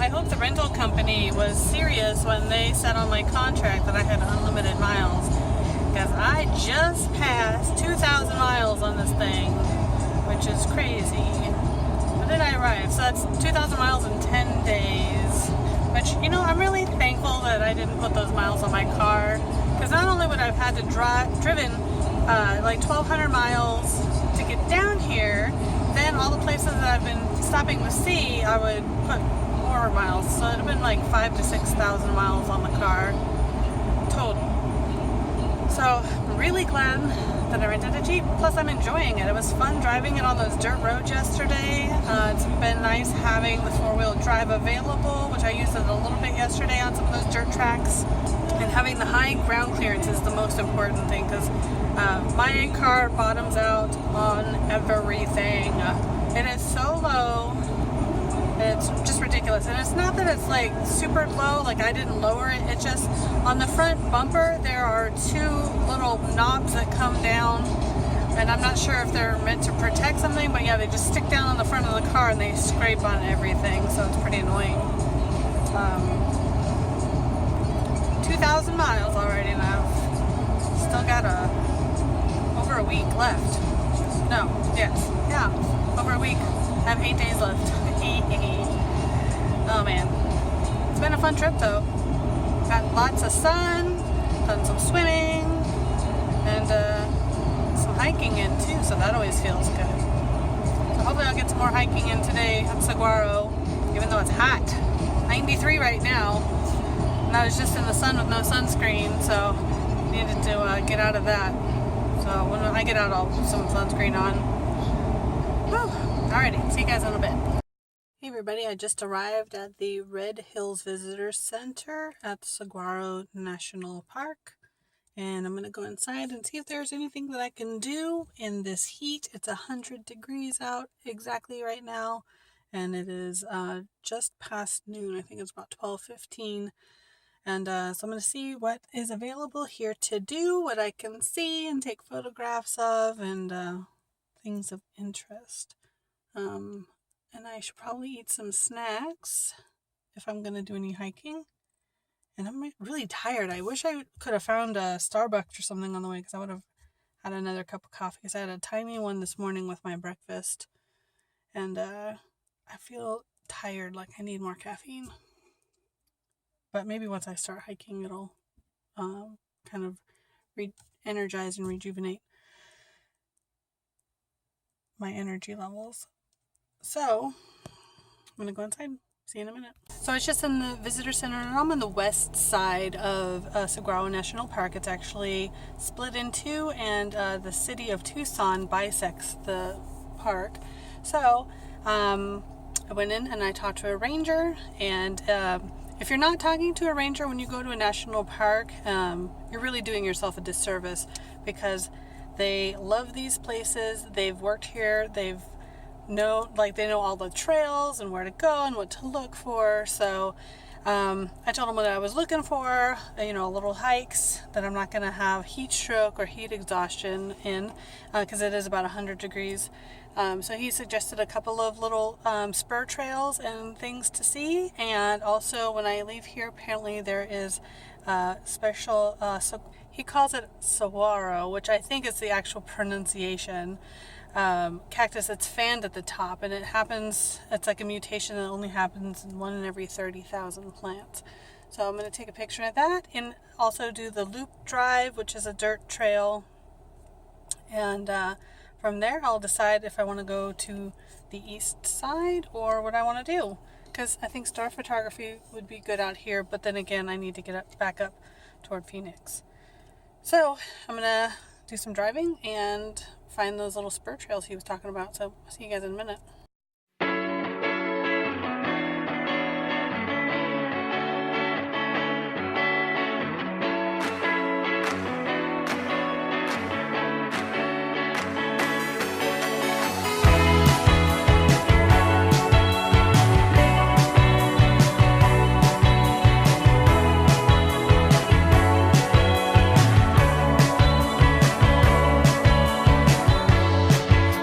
I hope the rental company was serious when they said on my contract that I had unlimited miles, because I just passed 2,000 miles on this thing, which is crazy. When did I arrive? So that's 2,000 miles in 10 days, which, you know, I'm really thankful that I didn't put those miles on my car, because not only would I have had to driven like 1,200 miles to get down here, then all the places that I've been stopping to see, I would put more miles. So it'd have been like 5,000 to 6,000 miles on the car total. So I'm really glad that I rented a Jeep. Plus I'm enjoying it. It was fun driving it on those dirt roads yesterday. It's been nice having the four-wheel drive available, which I used it a little bit yesterday on some of those dirt tracks. And having the high ground clearance is the most important thing, because my car bottoms out on everything. It is so low, it's just ridiculous. And it's not that it's like super low, like I didn't lower it. It's just on the front bumper there are two little knobs that come down, and I'm not sure if they're meant to protect something, but yeah, they just stick down on the front of the car and they scrape on everything, so it's pretty annoying. 2,000 miles already, and I've still got over a week left. No, yes, yeah, over a week. I have 8 days left. Oh man, it's been a fun trip though. Got lots of sun, done some swimming, and some hiking in too, so that always feels good. So hopefully I'll get some more hiking in today at Saguaro, even though it's hot. 93 right now. And I was just in the sun with no sunscreen, so needed to get out of that. So when I get out, I'll put some sunscreen on. Whew. Alrighty, see you guys in a bit. Hey everybody, I just arrived at the Red Hills Visitor Center at the Saguaro National Park. And I'm going to go inside and see if there's anything that I can do in this heat. It's 100 degrees out exactly right now. And it is just past noon. I think it's about 12:15. And so I'm going to see what is available here to do, what I can see and take photographs of, and things of interest. And I should probably eat some snacks if I'm going to do any hiking. And I'm really tired. I wish I could have found a Starbucks or something on the way, because I would have had another cup of coffee, because I had a tiny one this morning with my breakfast. And I feel tired, like I need more caffeine. But maybe once I start hiking, it'll kind of energize and rejuvenate my energy levels. So I'm going to go inside. See you in a minute. So it's just in the visitor center, and I'm on the west side of Saguaro National Park. It's actually split in two, and the city of Tucson bisects the park. So I went in and I talked to a ranger, and if you're not talking to a ranger when you go to a national park, you're really doing yourself a disservice, because they love these places. They've worked here. They know all the trails and where to go and what to look for. So I told them what I was looking for, little hikes that I'm not going to have heat stroke or heat exhaustion in, because it is about 100 degrees. So he suggested a couple of little spur trails and things to see. And also when I leave here, apparently there is special, he calls it saguaro, which I think is the actual pronunciation, cactus that's fanned at the top, and it's like a mutation that only happens in 1 in every 30,000 plants. So I'm going to take a picture of that, and also do the loop drive, which is a dirt trail. And from there I'll decide if I want to go to the east side or what I want to do, because I think star photography would be good out here, but then again I need to get back up toward Phoenix. So I'm going to do some driving and find those little spur trails he was talking about. So I'll see you guys in a minute.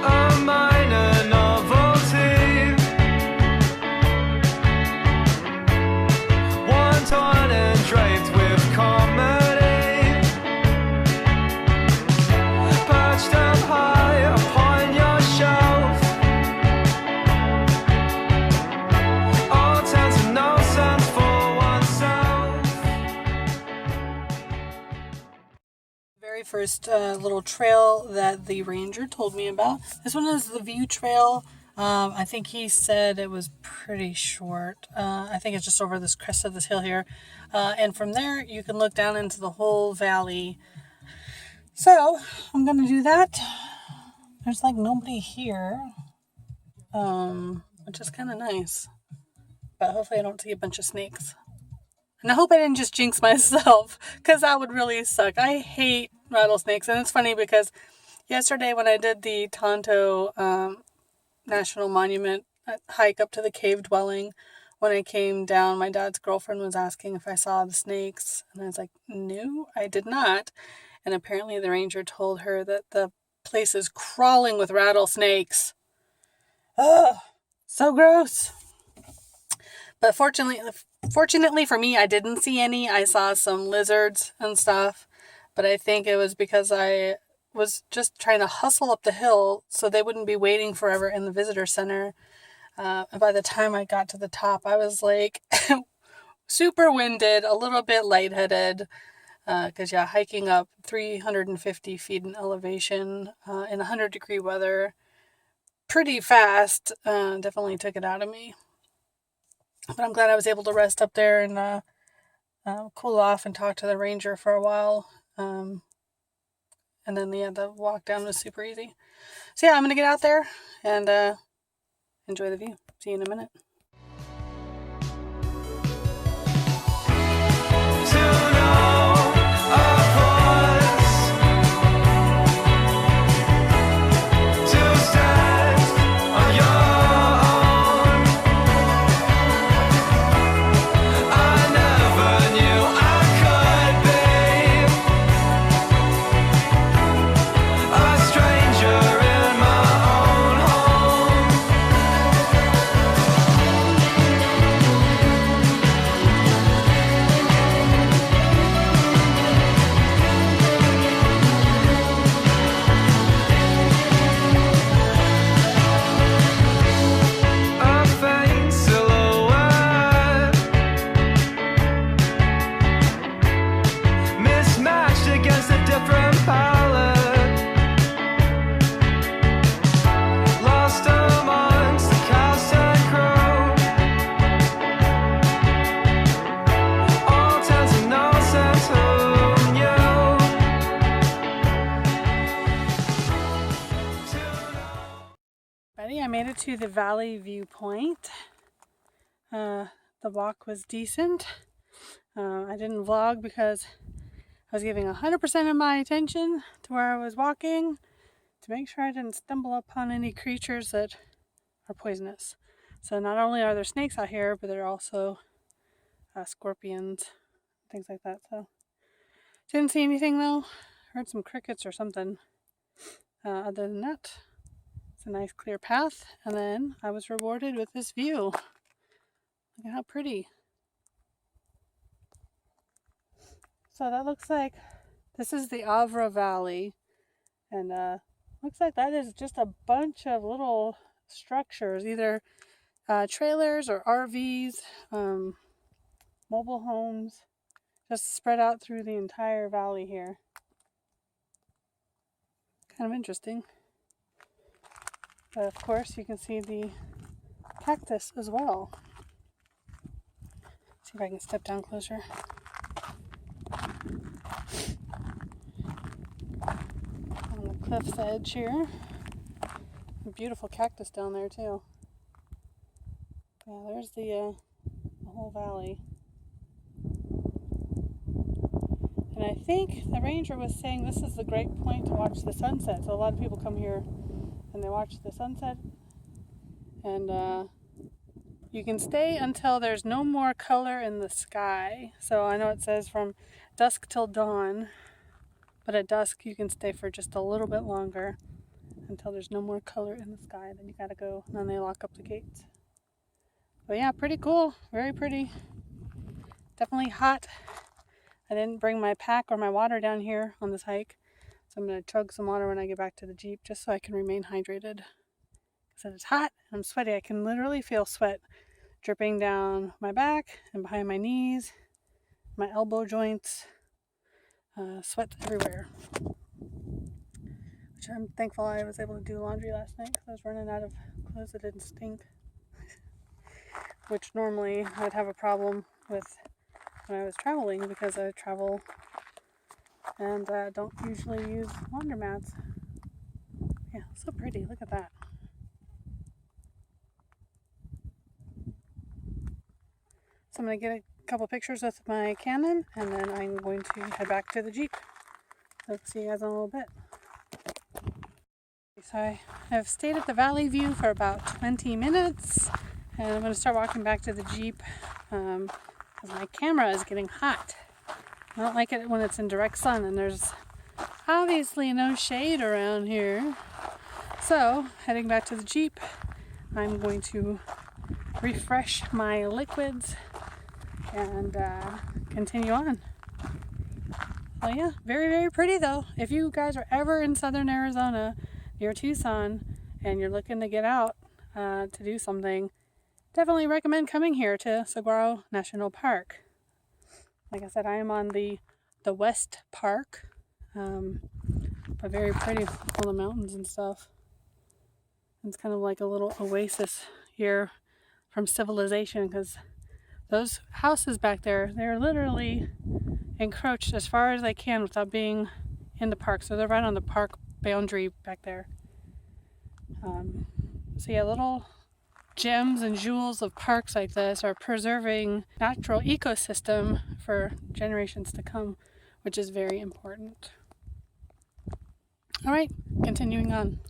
A minor novel very first little trail that the ranger told me about. This one is the View Trail. I think he said it was pretty short. I think it's just over this crest of this hill here. And from there, you can look down into the whole valley. So, I'm going to do that. There's like nobody here, which is kind of nice. But hopefully I don't see a bunch of snakes. And I hope I didn't just jinx myself, because that would really suck. I hate rattlesnakes. And it's funny because yesterday when I did the Tonto National Monument hike up to the cave dwelling, when I came down, my dad's girlfriend was asking if I saw the snakes. And I was like, no, I did not. And apparently the ranger told her that the place is crawling with rattlesnakes. Ugh, so gross. But fortunately for me, I didn't see any. I saw some lizards and stuff. But I think it was because I was just trying to hustle up the hill so they wouldn't be waiting forever in the visitor center. And by the time I got to the top, I was like super winded, a little bit lightheaded. Because hiking up 350 feet in elevation in 100-degree weather pretty fast definitely took it out of me. But I'm glad I was able to rest up there and cool off and talk to the ranger for a while. And then the walk down was super easy. So I'm going to get out there and enjoy the view. See you in a minute. I made it to the valley viewpoint. The walk was decent. I didn't vlog because I was giving 100% of my attention to where I was walking to make sure I didn't stumble upon any creatures that are poisonous. So not only are there snakes out here, but there are also scorpions, things like that. So didn't see anything though. Heard some crickets or something. Other than that, it's a nice clear path, and then I was rewarded with this view. Look at how pretty. So that looks like this is the Avra Valley, and looks like that is just a bunch of little structures, either trailers or RVs, mobile homes, just spread out through the entire valley here. Kind of interesting. But of course you can see the cactus as well. See if I can step down closer. On the cliff's edge here. A beautiful cactus down there too. Yeah, there's the whole valley. And I think the ranger was saying this is a great point to watch the sunset. So a lot of people come here and they watch the sunset. And you can stay until there's no more color in the sky. So I know it says from dusk till dawn, but at dusk you can stay for just a little bit longer until there's no more color in the sky. Then you gotta go, and then they lock up the gates. But yeah, pretty cool, very pretty. Definitely hot. I didn't bring my pack or my water down here on this hike, so I'm gonna chug some water when I get back to the Jeep just so I can remain hydrated. Because it's hot and I'm sweaty. I can literally feel sweat dripping down my back and behind my knees, my elbow joints. sweat everywhere. Which I'm thankful I was able to do laundry last night because I was running out of clothes that didn't stink. Which normally I'd have a problem with when I was traveling because I travel and don't usually use laundromats. Yeah, so pretty. Look at that. So I'm going to get a couple pictures with my Canon and then I'm going to head back to the Jeep. Let's see you guys in a little bit. So I have stayed at the Valley View for about 20 minutes and I'm going to start walking back to the Jeep because my camera is getting hot. I don't like it when it's in direct sun and there's obviously no shade around here. So heading back to the Jeep, I'm going to refresh my liquids and continue on. Well, yeah, very, very pretty though. If you guys are ever in southern Arizona near Tucson and you're looking to get out to do something, definitely recommend coming here to Saguaro National Park. Like I said, I am on the West Park, but very pretty with all the mountains and stuff. It's kind of like a little oasis here from civilization because those houses back there, they're literally encroached as far as they can without being in the park. So they're right on the park boundary back there. So yeah, little gems and jewels of parks like this are preserving natural ecosystem for generations to come, which is very important. All right, continuing on.